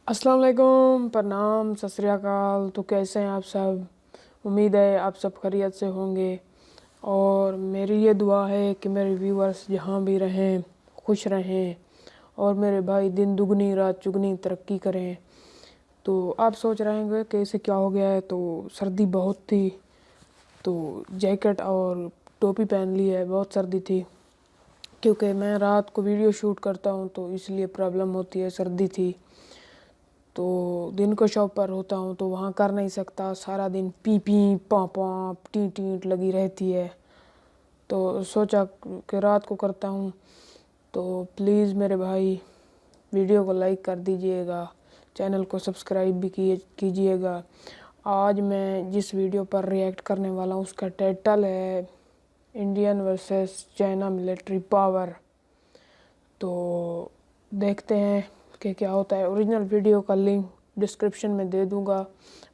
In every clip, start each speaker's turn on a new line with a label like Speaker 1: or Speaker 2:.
Speaker 1: अस्सलाम वालेकुम, प्रणाम, सत श्री अकाल। तो कैसे हैं आप सब? उम्मीद है आप सब खैरियत से होंगे और मेरी ये दुआ है कि मेरे व्यूअर्स जहाँ भी रहें खुश रहें और मेरे भाई दिन दुगनी रात चुगनी तरक्की करें। तो आप सोच रहे होंगे कि इसे क्या हो गया है। तो सर्दी बहुत थी तो जैकेट और टोपी पहन ली है। बहुत सर्दी थी क्योंकि मैं रात को वीडियो शूट करता हूँ तो इसलिए प्रॉब्लम होती है, सर्दी थी। तो दिन को शॉप पर होता हूँ तो वहाँ कर नहीं सकता, सारा दिन पी पी पॉ पॉ टी टीट लगी रहती है। तो सोचा कि रात को करता हूँ। तो प्लीज़ मेरे भाई वीडियो को लाइक कर दीजिएगा, चैनल को सब्सक्राइब भी कीजिएगा। आज मैं जिस वीडियो पर रिएक्ट करने वाला हूँ उसका टाइटल है Indian versus China military power. तो देखते हैं कि क्या होता है। ओरिजिनल वीडियो का लिंक डिस्क्रिप्शन में दे दूंगा,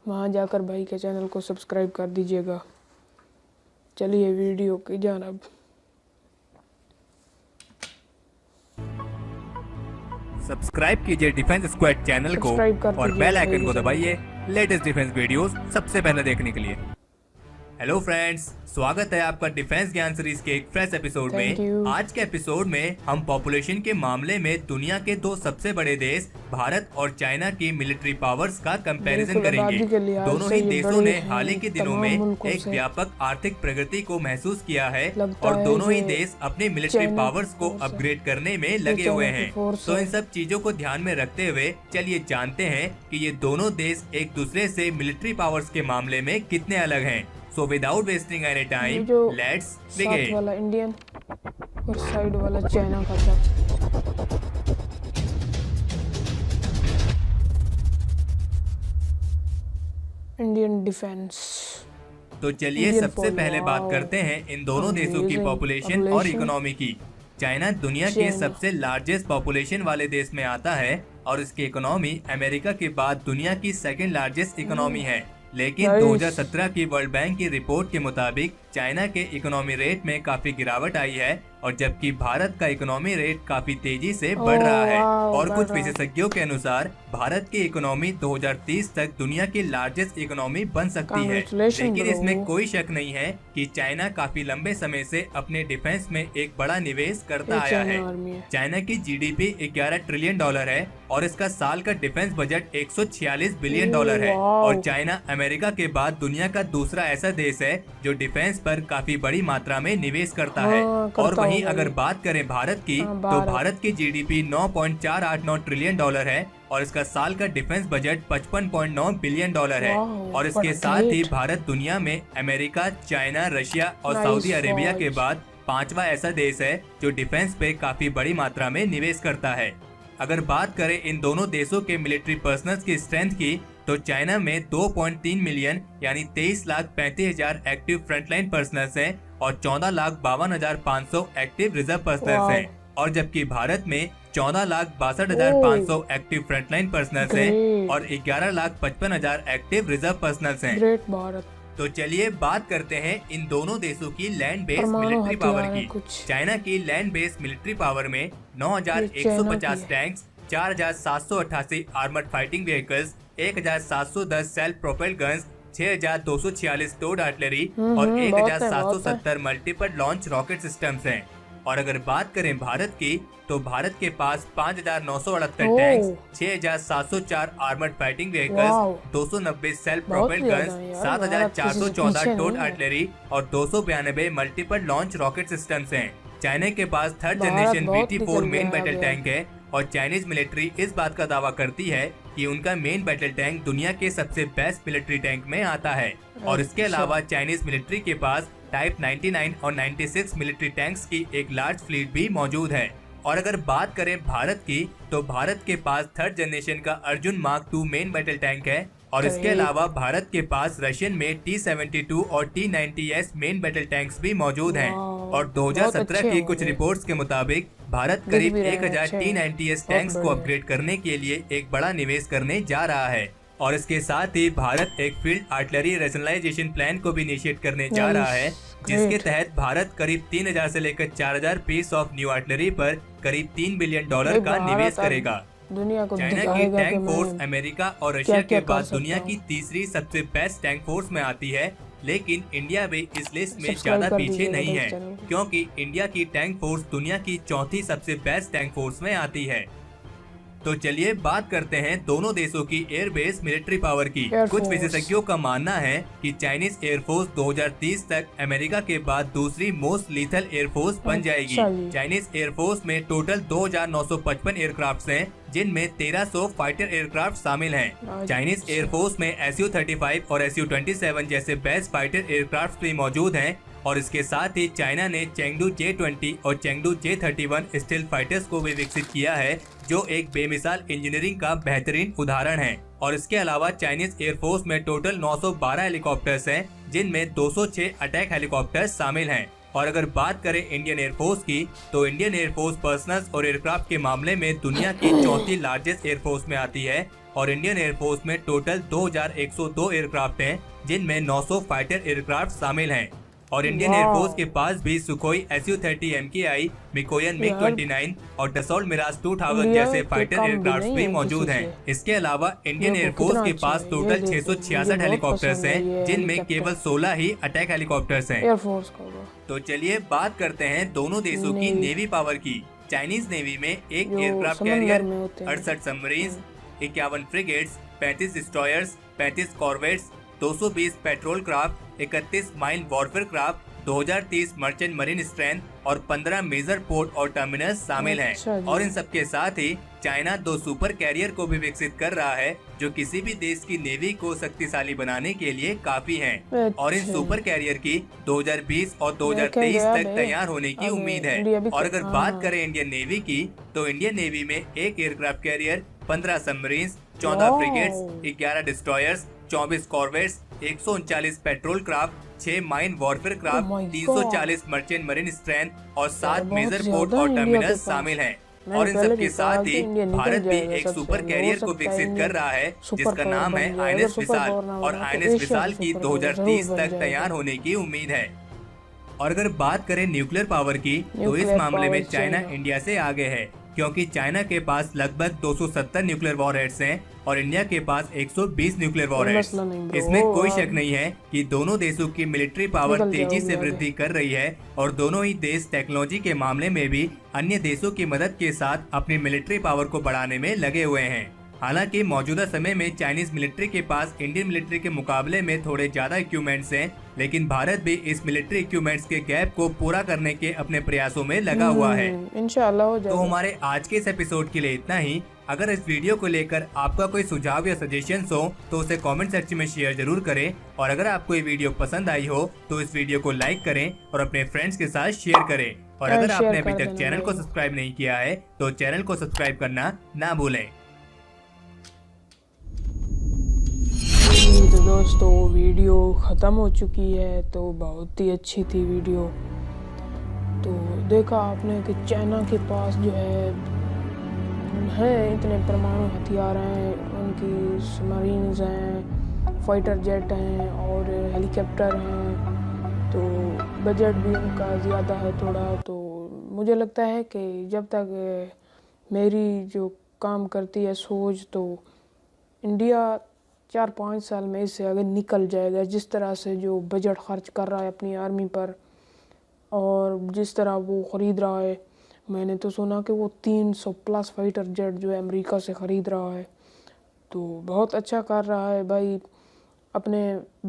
Speaker 1: वहां जाकर भाई के चैनल को सब्सक्राइब कर दीजिएगा। चलिए वीडियो की जानब।
Speaker 2: सब्सक्राइब कीजिए डिफेंस स्क्वाड चैनल को
Speaker 1: सब्सक्राइब कर
Speaker 2: और
Speaker 1: दीजिएगा
Speaker 2: बेल आइकन
Speaker 1: भाई
Speaker 2: को
Speaker 1: के
Speaker 2: दबाइए लेटेस्ट डिफेंस वीडियोस सबसे पहले देखने के लिए। हेलो फ्रेंड्स, स्वागत है आपका डिफेंस ज्ञान सीरीज के एक फ्रेश एपिसोड
Speaker 1: थैंक
Speaker 2: में।
Speaker 1: यू।
Speaker 2: आज के एपिसोड में हम पॉपुलेशन के मामले में दुनिया के दो सबसे बड़े देश भारत और चाइना की मिलिट्री पावर्स का कंपैरिजन
Speaker 1: बिल्कुल,
Speaker 2: करेंगे।
Speaker 1: आबादी के लिहाज
Speaker 2: दोनों
Speaker 1: से
Speaker 2: ही
Speaker 1: ये
Speaker 2: देशों
Speaker 1: बड़े
Speaker 2: ने हाल ही
Speaker 1: हैं
Speaker 2: के दिनों
Speaker 1: तमाम
Speaker 2: में
Speaker 1: मुल्कों
Speaker 2: एक
Speaker 1: से।
Speaker 2: व्यापक आर्थिक प्रगति को महसूस किया है
Speaker 1: लगता
Speaker 2: और
Speaker 1: है
Speaker 2: दोनों ही
Speaker 1: ये
Speaker 2: देश अपनी मिलिट्री
Speaker 1: चाइना की
Speaker 2: पावर्स को
Speaker 1: फोर्स है,
Speaker 2: अपग्रेड करने में
Speaker 1: ये
Speaker 2: लगे हुए
Speaker 1: चाइना की
Speaker 2: हैं।
Speaker 1: फोर्स
Speaker 2: तो
Speaker 1: है।
Speaker 2: इन सब चीजों को ध्यान में रखते हुए चलिए जानते हैं कि ये दोनों देश एक दूसरे से मिलिट्री पावर्स के मामले में कितने अलग हैं। So without wasting any
Speaker 1: ये
Speaker 2: time,
Speaker 1: जो
Speaker 2: let's
Speaker 1: साथ
Speaker 2: begin.
Speaker 1: वाला इंडियन और साइड वाला चाइना का था। इंडियन डिफेंस,
Speaker 2: तो चलिए
Speaker 1: इंडियन
Speaker 2: सबसे
Speaker 1: फौज।
Speaker 2: पहले बात
Speaker 1: वाओ,
Speaker 2: करते हैं इन दोनों देशों की
Speaker 1: अमेजिंग
Speaker 2: पॉपुलेशन और
Speaker 1: पॉपुलेशन।
Speaker 2: इकोनॉमी की। चाइना दुनिया के
Speaker 1: चाइना
Speaker 2: सबसे लार्जेस्ट पॉपुलेशन वाले देश में आता है और इसकी इकोनॉमी अमेरिका के बाद दुनिया की सेकंड लार्जेस्ट इकोनॉमी है। लेकिन
Speaker 1: नाइस।
Speaker 2: 2017 की वर्ल्ड बैंक की रिपोर्ट के मुताबिक चाइना के इकोनॉमी रेट में काफी गिरावट आई है और जबकि भारत का इकोनॉमी रेट काफी तेजी से बढ़ रहा है। और कुछ विशेषज्ञों के अनुसार भारत की इकोनॉमी 2030 तक दुनिया की लार्जेस्ट इकोनॉमी बन सकती है। लेकिन इसमें कोई शक नहीं है कि चाइना काफी लंबे समय से अपने डिफेंस में एक बड़ा निवेश करता आया है। चाइना की जीडीपी 11 ट्रिलियन डॉलर है और इसका साल का डिफेंस बजट 146 बिलियन डॉलर है। और चाइना अमेरिका के बाद दुनिया का दूसरा ऐसा देश है जो डिफेंस पर काफी बड़ी मात्रा में निवेश करता है। और वहीं अगर बात करें भारत की, तो भारत की जीडीपी 9.489 ट्रिलियन डॉलर है और इसका साल का डिफेंस बजट 55.9 बिलियन डॉलर है। और इसके साथ ही भारत दुनिया में अमेरिका, चाइना, रशिया और सऊदी अरेबिया के बाद पांचवा ऐसा देश है जो डिफेंस पे काफी बड़ी मात्रा में निवेश करता है। अगर बात करें इन दोनों देशों के मिलिट्री पर्सनल्स की स्ट्रेंथ की, तो चाइना में 2.3 मिलियन यानी 23,35,000 एक्टिव फ्रंटलाइन पर्सनल्स हैं और 14,52,500 एक्टिव रिजर्व पर्सनल्स हैं। और जबकि भारत में 14,62,500 एक्टिव फ्रंटलाइन पर्सनल्स हैं और 11,55,000 एक्टिव रिजर्व पर्सनल्स हैं।
Speaker 1: ग्रेट भारत।
Speaker 2: तो चलिए बात करते हैं इन दोनों देशों की लैंड बेस्ड मिलिट्री पावर की। चाइना की लैंड बेस्ड मिलिट्री पावर में 9,150 tanks, 4,788 armoured fighting vehicles, 1,710 self propelled guns, 6,246 towed artillery और 1,770 मल्टीपल लॉन्च रॉकेट सिस्टम्स हैं। और अगर बात करें भारत की, तो भारत के पास 5,968 tanks, 6,704 armoured fighting vehicles, 290 self propelled guns, 7,414 towed artillery और 292 मल्टीपल लॉन्च रॉकेट सिस्टम्स हैं। चाइना के पास third generation BT-4 main battle tank है और चाइनीज मिलिट्री इस बात का दावा करती है कि उनका मेन बैटल टैंक दुनिया के सबसे बेस्ट मिलिट्री टैंक में आता है। और इसके अलावा चाइनीज मिलिट्री के पास टाइप 99 और 96 मिलिट्री टैंक्स की एक लार्ज फ्लीट भी मौजूद है। और अगर बात करें भारत की, तो भारत के पास थर्ड जनरेशन का Arjun mark 2 main battle tank है और इसके अलावा भारत के पास रशियन में T-72 और T-90S मेन बैटल टैंक्स भी मौजूद हैं। और 2017 की कुछ रिपोर्ट्स के मुताबिक भारत करीब 1,000 T-90S टैंक्स को अपग्रेड करने के लिए एक बड़ा निवेश करने जा रहा है। और इसके साथ ही भारत एक फील्ड आर्टिलरी रैशनलाइजेशन प्लान को भी इनिशिएट करने जा रहा है, जिसके तहत भारत करीब 3,000 से लेकर 4,000 पीस ऑफ न्यू आर्टिलरी पर करीब $3 बिलियन का निवेश करेगा।
Speaker 1: दुनिया को
Speaker 2: चाइना की
Speaker 1: दिखाएगा कि
Speaker 2: टैंक फोर्स
Speaker 1: मैं
Speaker 2: अमेरिका और रशिया के
Speaker 1: क्या कर
Speaker 2: बाद
Speaker 1: सकता
Speaker 2: दुनिया
Speaker 1: हूँ।
Speaker 2: की तीसरी सबसे बेस्ट टैंक फोर्स में आती है, लेकिन इंडिया भी इस लिस्ट में
Speaker 1: सब्सक्राइब
Speaker 2: ज्यादा
Speaker 1: कर
Speaker 2: पीछे
Speaker 1: दीजिएगा
Speaker 2: नहीं
Speaker 1: तो इस
Speaker 2: है,
Speaker 1: चैनल को।
Speaker 2: क्योंकि इंडिया की टैंक फोर्स दुनिया की चौथी सबसे बेस्ट टैंक फोर्स में आती है। तो चलिए बात करते हैं दोनों देशों की एयरबेस मिलिट्री पावर की। कुछ विशेषज्ञों का मानना है कि चाइनीज एयरफोर्स 2030 तक अमेरिका के बाद दूसरी मोस्ट लीथल एयरफोर्स बन जाएगी। चाइनीज एयरफोर्स में टोटल 2955 एयरक्राफ्ट हैं, जिनमें 1300 फाइटर एयरक्राफ्ट शामिल हैं। चाइनीज एयरफोर्स में SU-35 और SU-27 जैसे बेस्ट फाइटर एयरक्राफ्ट भी मौजूद हैं, और इसके साथ ही चाइना ने चेंगडू J-20 और चेंगडू J-31 स्टील्थ फाइटर्स को भी विकसित किया है, जो एक बेमिसाल इंजीनियरिंग का बेहतरीन उदाहरण है। और इसके अलावा चाइनीज एयरफोर्स में टोटल 912 हेलीकॉप्टर्स हैं, जिनमें 206 अटैक हेलीकॉप्टर्स शामिल हैं। और अगर बात करें इंडियन एयरफोर्स की, तो इंडियन एयरफोर्स पर्सनल्स और एयरक्राफ्ट के मामले में दुनिया की चौथी लार्जेस्ट एयरफोर्स में आती है, और इंडियन एयरफोर्स में टोटल 2102 एयरक्राफ्ट हैं, जिनमें 900 फाइटर एयरक्राफ्ट शामिल हैं। और इंडियन एयरफोर्स के पास भी Sukhoi SU-30 MKI, Mikoyan MiG-29 और डसॉल्ट मिराज 2000 जैसे फाइटर एयरक्राफ्ट भी मौजूद हैं। इसके अलावा इंडियन एयरफोर्स के पास टोटल 666 हेलीकॉप्टर्स हैं, जिनमें केवल 16 ही अटैक हेलीकॉप्टर्स हैं। तो चलिए बात करते हैं दोनों देशों की नेवी पावर की। चाइनीज नेवी में एक aircraft carrier, 68 submarines, 51 frigates, 35 destroyers, 35 corvettes, 220 petrol craft, 31 mine warfare craft, 2030 merchant marine strength और 15 मेजर पोर्ट और टर्मिनल्स शामिल हैं। और इन सबके साथ ही चाइना 2 सुपर कैरियर को भी विकसित कर रहा है, जो किसी भी देश की नेवी को शक्तिशाली बनाने के लिए काफी हैं। और इन सुपर कैरियर की 2020 और 2023 तक तैयार होने की उम्मीद है। और अगर बात करें इंडियन नेवी की, तो इंडियन नेवी में एक aircraft carrier, 15 submarines, 14 frigates, 11 destroyers, 24 corvettes, 139 petrol craft, 6 mine warfare craft, 340 merchant marine strength और 7 मेजर पोर्ट और टर्मिनल्स शामिल हैं। और इन सबके साथ ही भारत भी एक सुपर कैरियर को विकसित कर रहा है, जिसका नाम है INS विशाल, और INS विशाल की 2030 तक तैयार होने की उम्मीद है। और अगर बात करें न्यूक्लियर पावर की, तो इस मामले में चाइना इंडिया से आगे है, क्योंकि चाइना के पास लगभग 270 न्यूक्लियर वॉरहेड्स हैं और इंडिया के पास 120 न्यूक्लियर वॉरहेड्स। इसमें कोई शक नहीं है कि दोनों देशों की मिलिट्री पावर तेजी से वृद्धि कर रही है, और दोनों ही देश टेक्नोलॉजी के मामले में भी अन्य देशों की मदद के साथ अपनी मिलिट्री पावर को बढ़ाने में लगे हुए हैं। हालांकि मौजूदा समय में चाइनीज मिलिट्री के पास इंडियन मिलिट्री के मुकाबले में थोड़े ज्यादा इक्विपमेंट्स हैं, लेकिन भारत भी इस मिलिट्री इक्विपमेंट्स के गैप को पूरा करने के अपने प्रयासों में लगा हुआ है।
Speaker 1: इंशाल्लाह हो जाएगा।
Speaker 2: तो हमारे आज के इस एपिसोड के लिए इतना ही। अगर इस वीडियो को लेकर आपका कोई सुझाव या सजेशन हो तो उसे कमेंट सेक्शन में शेयर जरूर करें, और अगर आपको ये वीडियो पसंद आई हो तो इस वीडियो को लाइक करें और अपने फ्रेंड्स के साथ शेयर करें। और अगर आपने अभी तक चैनल को सब्सक्राइब नहीं किया है तो चैनल को सब्सक्राइब करना ना भूलें।
Speaker 1: तो दोस्तों वीडियो ख़त्म हो चुकी है, तो बहुत ही अच्छी थी वीडियो। तो देखा आपने कि चाइना के पास जो है इतने परमाणु हथियार हैं, उनकी सबमरीन्स हैं, फाइटर जेट हैं और हेलीकॉप्टर हैं, तो बजट भी उनका ज़्यादा है थोड़ा। तो मुझे लगता है कि जब तक मेरी जो काम करती है सोच, तो इंडिया 4-5 साल में इससे आगे निकल जाएगा। जिस तरह से जो बजट खर्च कर रहा है अपनी आर्मी पर, और जिस तरह वो ख़रीद रहा है, मैंने तो सुना कि वो 300+ फाइटर जेट जो है अमेरिका से ख़रीद रहा है। तो बहुत अच्छा कर रहा है भाई, अपने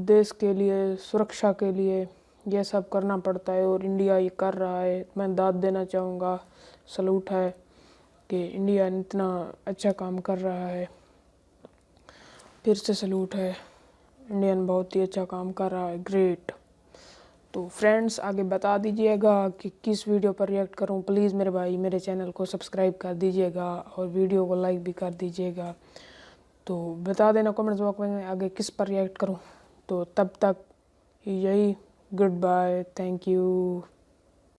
Speaker 1: देश के लिए, सुरक्षा के लिए ये सब करना पड़ता है, और इंडिया ये कर रहा है। मैं दाद देना चाहूँगा, सलूट है कि इंडिया इतना अच्छा काम कर रहा है। फिर से सलूट है, इंडियन बहुत ही अच्छा काम कर रहा है, ग्रेट। तो फ्रेंड्स आगे बता दीजिएगा कि किस वीडियो पर रिएक्ट करूं। प्लीज़ मेरे भाई मेरे चैनल को सब्सक्राइब कर दीजिएगा और वीडियो को लाइक भी कर दीजिएगा। तो बता देना कमेंट्स बॉक्स में आगे किस पर रिएक्ट करूं। तो तब तक यही, गुड बाय, थैंक यू।